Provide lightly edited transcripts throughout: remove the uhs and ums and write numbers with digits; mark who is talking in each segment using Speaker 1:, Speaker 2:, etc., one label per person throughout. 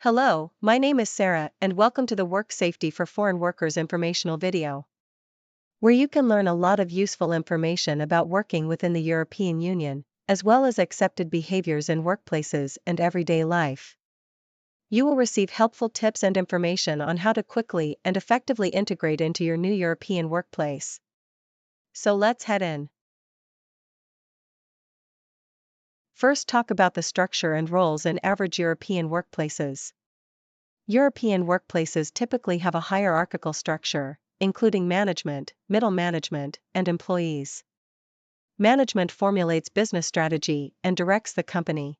Speaker 1: Hello, my name is Sarah and welcome to the Work Safety for Foreign Workers informational video, where you can learn a lot of useful information about working within the European Union, as well as accepted behaviors in workplaces and everyday life. You will receive helpful tips and information on how to quickly and effectively integrate into your new European workplace. So let's head in. First, talk about the structure and roles in average European workplaces. European workplaces typically have a hierarchical structure, including management, middle management, and employees. Management formulates business strategy and directs the company.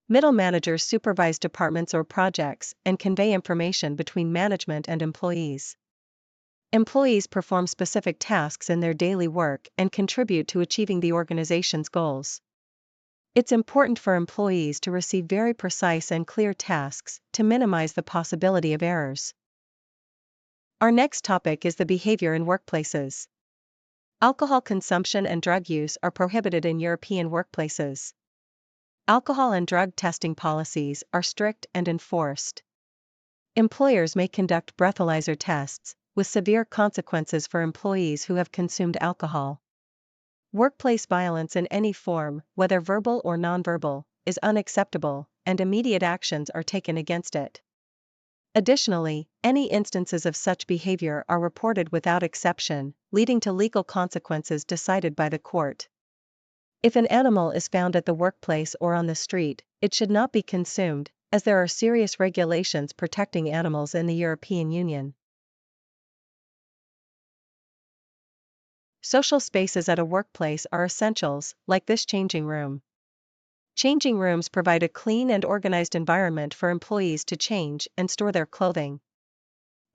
Speaker 1: Middle managers supervise departments or projects and convey information between management and employees. Employees perform specific tasks in their daily work and contribute to achieving the organization's goals. It's important for employees to receive very precise and clear tasks to minimize the possibility of errors. Our next topic is the behavior in workplaces. Alcohol consumption and drug use are prohibited in European workplaces. Alcohol and drug testing policies are strict and enforced. Employers may conduct breathalyzer tests, with severe consequences for employees who have consumed alcohol. Workplace violence in any form, whether verbal or nonverbal, is unacceptable, and immediate actions are taken against it. Additionally, any instances of such behavior are reported without exception, leading to legal consequences decided by the court. If an animal is found at the workplace or on the street, it should not be consumed, as there are serious regulations protecting animals in the European Union. Social spaces at a workplace are essentials, like this changing room. Changing rooms provide a clean and organized environment for employees to change and store their clothing.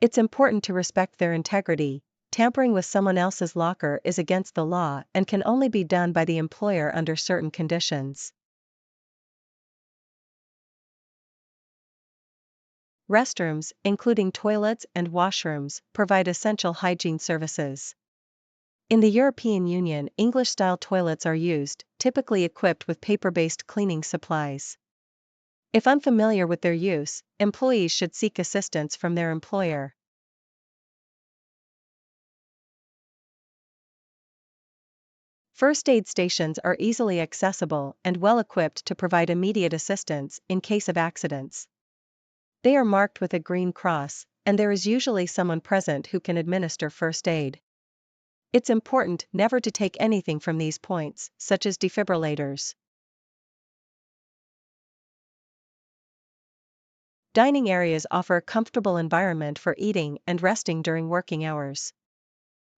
Speaker 1: It's important to respect their integrity. Tampering with someone else's locker is against the law and can only be done by the employer under certain conditions. Restrooms, including toilets and washrooms, provide essential hygiene services. In the European Union, English-style toilets are used, typically equipped with paper-based cleaning supplies. If unfamiliar with their use, employees should seek assistance from their employer. First aid stations are easily accessible and well-equipped to provide immediate assistance in case of accidents. They are marked with a green cross, and there is usually someone present who can administer first aid. It's important never to take anything from these points, such as defibrillators. Dining areas offer a comfortable environment for eating and resting during working hours.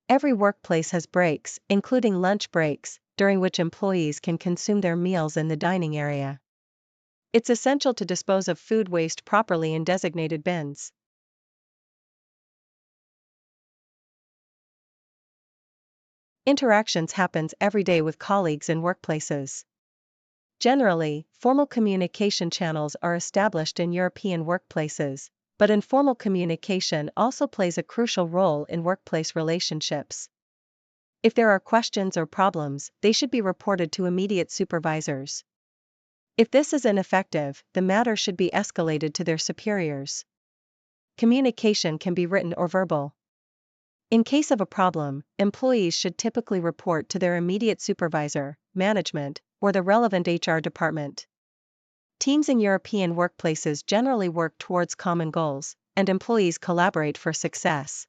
Speaker 1: Every workplace has breaks, including lunch breaks, during which employees can consume their meals in the dining area. It's essential to dispose of food waste properly in designated bins. Interactions happens every day with colleagues in workplaces. Generally, formal communication channels are established in European workplaces, but informal communication also plays a crucial role in workplace relationships. If there are questions or problems, they should be reported to immediate supervisors. If this is ineffective, the matter should be escalated to their superiors. Communication can be written or verbal. In case of a problem, employees should typically report to their immediate supervisor, management, or the relevant HR department. Teams in European workplaces generally work towards common goals, and employees collaborate for success.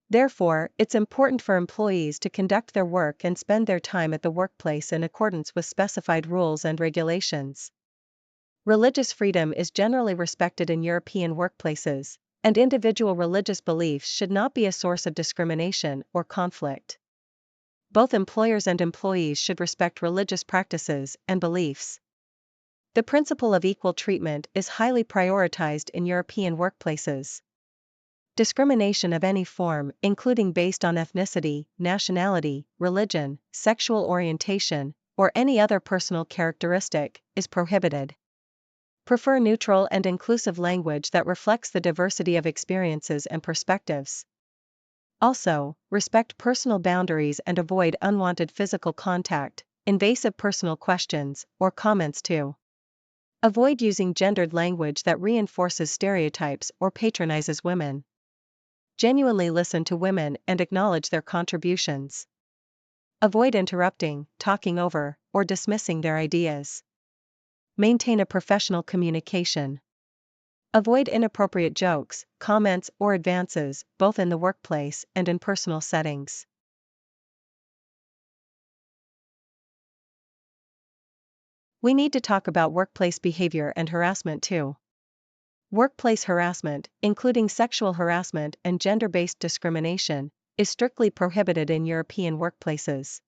Speaker 1: Therefore, it's important for employees to conduct their work and spend their time at the workplace in accordance with specified rules and regulations. Religious freedom is generally respected in European workplaces, and individual religious beliefs should not be a source of discrimination or conflict. Both employers and employees should respect religious practices and beliefs. The principle of equal treatment is highly prioritized in European workplaces. Discrimination of any form, including based on ethnicity, nationality, religion, sexual orientation, or any other personal characteristic, is prohibited. Prefer neutral and inclusive language that reflects the diversity of experiences and perspectives. Also, respect personal boundaries and avoid unwanted physical contact, invasive personal questions, or comments too. Avoid using gendered language that reinforces stereotypes or patronizes women. Genuinely listen to women and acknowledge their contributions. Avoid interrupting, talking over, or dismissing their ideas. Maintain a professional communication. Avoid inappropriate jokes, comments, or advances, both in the workplace and in personal settings. We need to talk about workplace behavior and harassment too. Workplace harassment, including sexual harassment and gender-based discrimination, is strictly prohibited in European workplaces.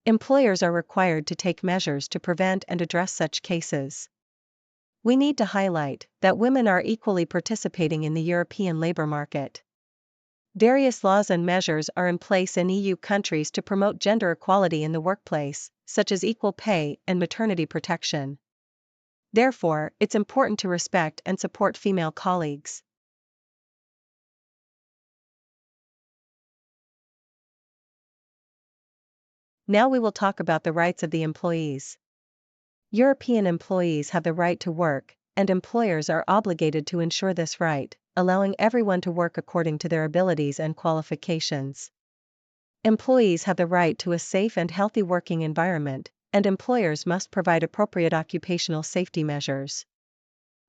Speaker 1: Employers are required to take measures to prevent and address such cases. We need to highlight that women are equally participating in the European labor market. Various laws and measures are in place in EU countries to promote gender equality in the workplace, such as equal pay and maternity protection. Therefore, it's important to respect and support female colleagues. Now we will talk about the rights of the employees. European employees have the right to work, and employers are obligated to ensure this right, allowing everyone to work according to their abilities and qualifications. Employees have the right to a safe and healthy working environment, and employers must provide appropriate occupational safety measures.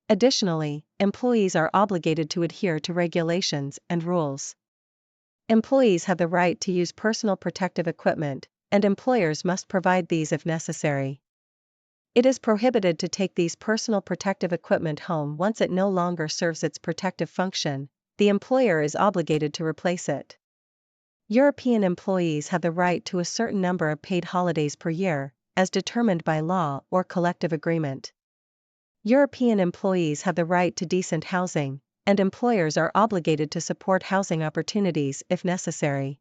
Speaker 1: Additionally, employees are obligated to adhere to regulations and rules. Employees have the right to use personal protective equipment, and employers must provide these if necessary. It is prohibited to take these personal protective equipment home once it no longer serves its protective function. The employer is obligated to replace it. European employees have the right to a certain number of paid holidays per year, as determined by law or collective agreement. European employees have the right to decent housing, and employers are obligated to support housing opportunities if necessary.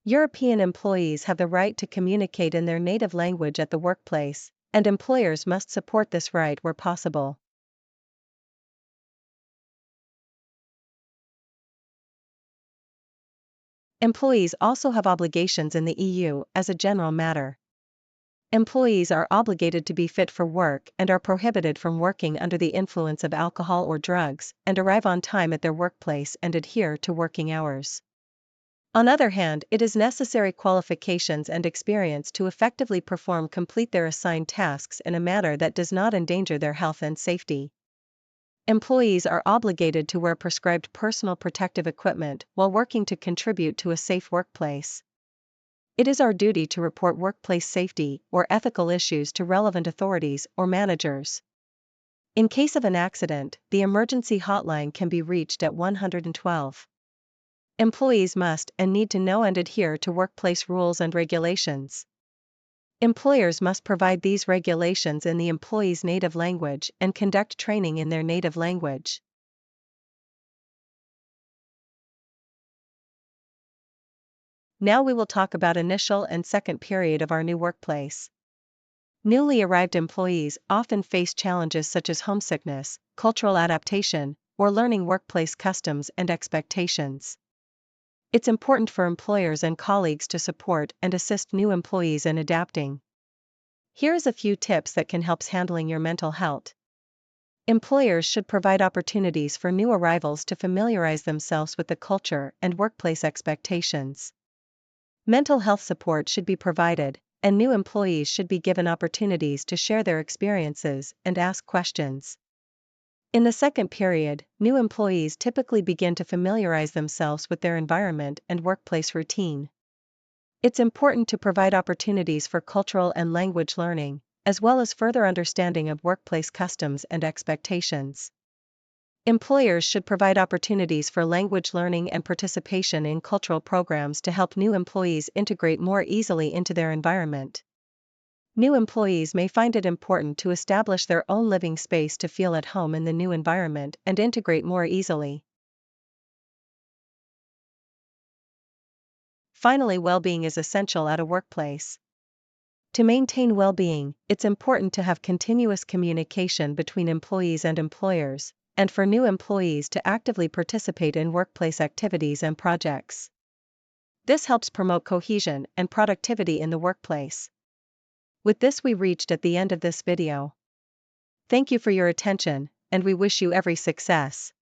Speaker 1: European employees have the right to communicate in their native language at the workplace, and employers must support this right where possible. Employees also have obligations in the EU as a general matter. Employees are obligated to be fit for work and are prohibited from working under the influence of alcohol or drugs, and arrive on time at their workplace and adhere to working hours. On the other hand, it is necessary qualifications and experience to effectively complete their assigned tasks in a manner that does not endanger their health and safety. Employees are obligated to wear prescribed personal protective equipment while working to contribute to a safe workplace. It is our duty to report workplace safety or ethical issues to relevant authorities or managers. In case of an accident, the emergency hotline can be reached at 112. Employees must and need to know and adhere to workplace rules and regulations. Employers must provide these regulations in the employee's native language and conduct training in their native language. Now we will talk about initial and second period of our new workplace. Newly arrived employees often face challenges such as homesickness, cultural adaptation, or learning workplace customs and expectations. It's important for employers and colleagues to support and assist new employees in adapting. Here is a few tips that can help handling your mental health. Employers should provide opportunities for new arrivals to familiarize themselves with the culture and workplace expectations. Mental health support should be provided, and new employees should be given opportunities to share their experiences and ask questions. In the second period, new employees typically begin to familiarize themselves with their environment and workplace routine. It's important to provide opportunities for cultural and language learning, as well as further understanding of workplace customs and expectations. Employers should provide opportunities for language learning and participation in cultural programs to help new employees integrate more easily into their environment. New employees may find it important to establish their own living space to feel at home in the new environment and integrate more easily. Finally, well-being is essential at a workplace. To maintain well-being, it's important to have continuous communication between employees and employers, and for new employees to actively participate in workplace activities and projects. This helps promote cohesion and productivity in the workplace. With this, we reached at the end of this video. Thank you for your attention, and we wish you every success.